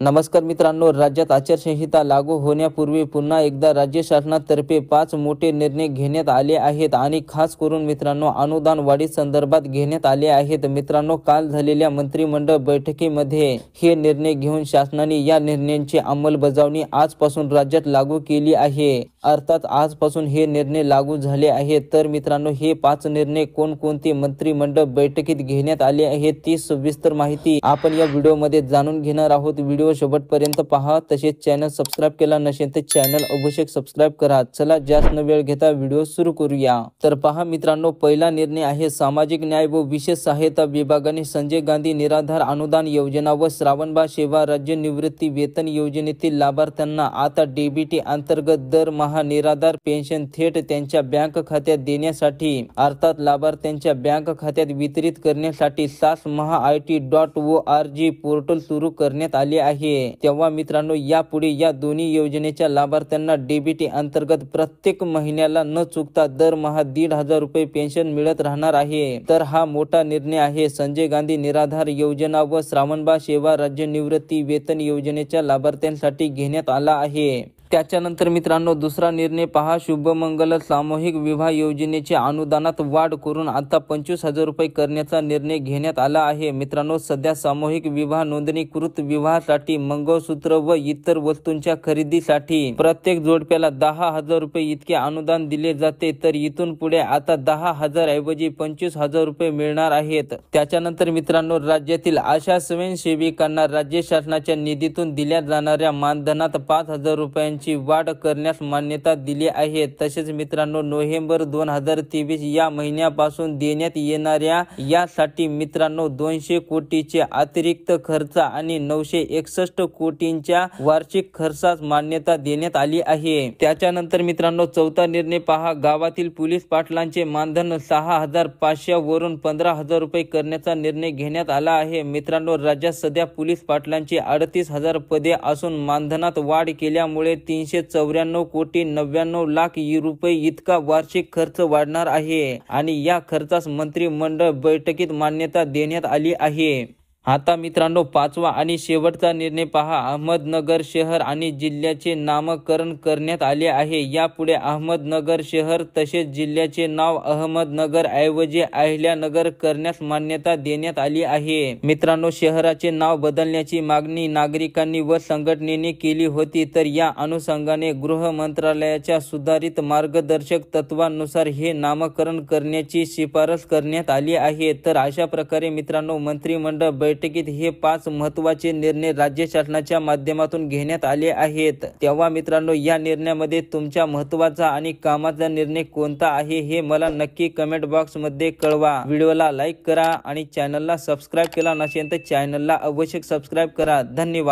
नमस्कार मित्रांनो, राज्यात आचारसंहिता लागू होण्यापूर्वी पुन्हा एकदा राज्य शासनातर्फे 5 मोठे निर्णय घेण्यात आले आहेत आणि खास करून मित्रांनो अनुदान वाढी संदर्भात घेण्यात आले आहेत। मित्रांनो, काल झालेल्या मंत्रिमंडळ बैठकीमध्ये हे निर्णय घेऊन शासनाने या निर्णयांची अंमलबजावणी आजपासून राज्यात लागू केली आहे। अर्थात आजपासून हे निर्णय लागू झाले आहेत। तर मित्रांनो, हे 5 निर्णय कोणकोणते मंत्रिमंडळ बैठकीत घेण्यात आले आहेत ती सविस्तर माहिती आपण या व्हिडिओमध्ये जाणून घेणार आहोत। व्हिडिओ शेवटपर्यंत पहा। तसेच चॅनल सबस्क्राइब केला नसेल तर चॅनल अवश्य सबस्क्राइब करा। चला जास्त न वेळ घेता व्हिडिओ सुरू करूया। तर पहा मित्रांनो, पहिला निर्णय आहे सामाजिक न्याय व विशेष सहायता विभागाने संजय गांधी निराधार अनुदान योजना व श्रावणबाळ सेवा राज्य निवृत्ती वेतन योजनेतील लाभार्थ्यांना आता डीबीटी अंतर्गत दरमहा निराधार पेन्शन थेट त्यांच्या बँक खात्यात देण्यासाठी अर्थात लाभार्थ्यांच्या बँक खात्यात वितरित करण्यासाठी sasmaha.it.org पोर्टल सुरू करण्यात आले आहे। तेव्हा मित्रांनो, यापुढे या दोन्ही योजनेच्या लाभार्थ्यांना डीबीटी अंतर्गत प्रत्येक महिन्याला न चुकता दरमहा 1,500 रुपये पेन्शन मिळत राहणार आहे। तर हा मोठा निर्णय आहे संजय गांधी निराधार योजना व श्रावणबाळ सेवा राज्य निवृत्ती वेतन योजनेच्या लाभार्थ्यांसाठी घेण्यात आला आहे। त्याच्यानंतर मित्रांनो, दुसरा निर्णय पहा, शुभमंगल सामूहिक विवाह योजनेच्या अनुदानात वाढ करून आता 25,000 रुपये करण्याचा निर्णय घेण्यात आला आहे। मित्रांनो, सध्या सामूहिक विवाह नोंदणीकृत विवाहासाठी मंगळसूत्र व इतर वस्तूंच्या खरेदीसाठी प्रत्येक जोडप्याला 10,000 रुपये इतके अनुदान दिले जाते। तर इथून पुढे आता 10,000 ऐवजी 25,000 रुपये मिळणार आहेत। त्याच्यानंतर मित्रांनो, राज्यातील आशा स्वयंसेविकांना राज्य शासनाच्या निधीतून दिल्या जाणाऱ्या मानधनात 5,000 रुपयांची वाढ करण्यास मान्यता दिली आहे। तसेच मित्रांनो, नोव्हेंबर 2023 या महिन्यापासून देण्यात येणाऱ्या यासाठी मित्रांनो 200 कोटीचे अतिरिक्त खर्च आणि 961 कोटींच्या वार्षिक खर्चास मान्यता देण्यात आली आहे। त्याच्यानंतर मित्रांनो, चौथा निर्णय पहा, गावातील पोलीस पाटलांचे मानधन 6,500 वरून 15,000 रुपये करण्याचा निर्णय घेण्यात आला आहे। मित्रांनो, राज्यात सध्या पोलीस पाटलांची 38,000 पदे असून मानधनात वाढ केल्यामुळे 394 कोटी 99 लाख रुपये इतका वार्षिक खर्च वाढणार आहे आणि या खर्चास मंत्रिमंडळ बैठकीत मान्यता देण्यात आली आहे। आता मित्रांनो, पाचवा आणि शेवटचा निर्णय पहा, अहमदनगर शहर आणि जिल्ह्याचे नामकरण करण्यात आले आहे। यापुढे अहमदनगर शहर तसेच जिल्ह्याचे नाव अहमदनगर ऐवजी अहिल्यानगर करण्यास मान्यता देण्यात आली आहे। मित्रांनो, शहराचे नाव बदलण्याची मागणी नागरिकांनी व संघटनेने केली होती। तर या अनुषंगाने गृह मंत्रालयाच्या सुधारित मार्गदर्शक तत्वांनुसार हे नामकरण करण्याची शिफारस करण्यात आली आहे। तर अशा प्रकारे मित्रांनो, मंत्रिमंडळ बैठकीत हे 5 महत्त्वाचे निर्णय राज्य शासनाच्या माध्यमातून घेण्यात आले आहेत। तेव्हा मित्रांनो, या निर्णयामध्ये तुमच्या महत्त्वाचा आणि कामाचा निर्णय कोणता आहे हे मला नक्की कमेंट बॉक्स मध्ये कळवा। व्हिडिओला लाईक करा आणि चॅनलला सबस्क्राइब केला नसेल तर चॅनलला अवश्य सबस्क्राइब करा। धन्यवाद।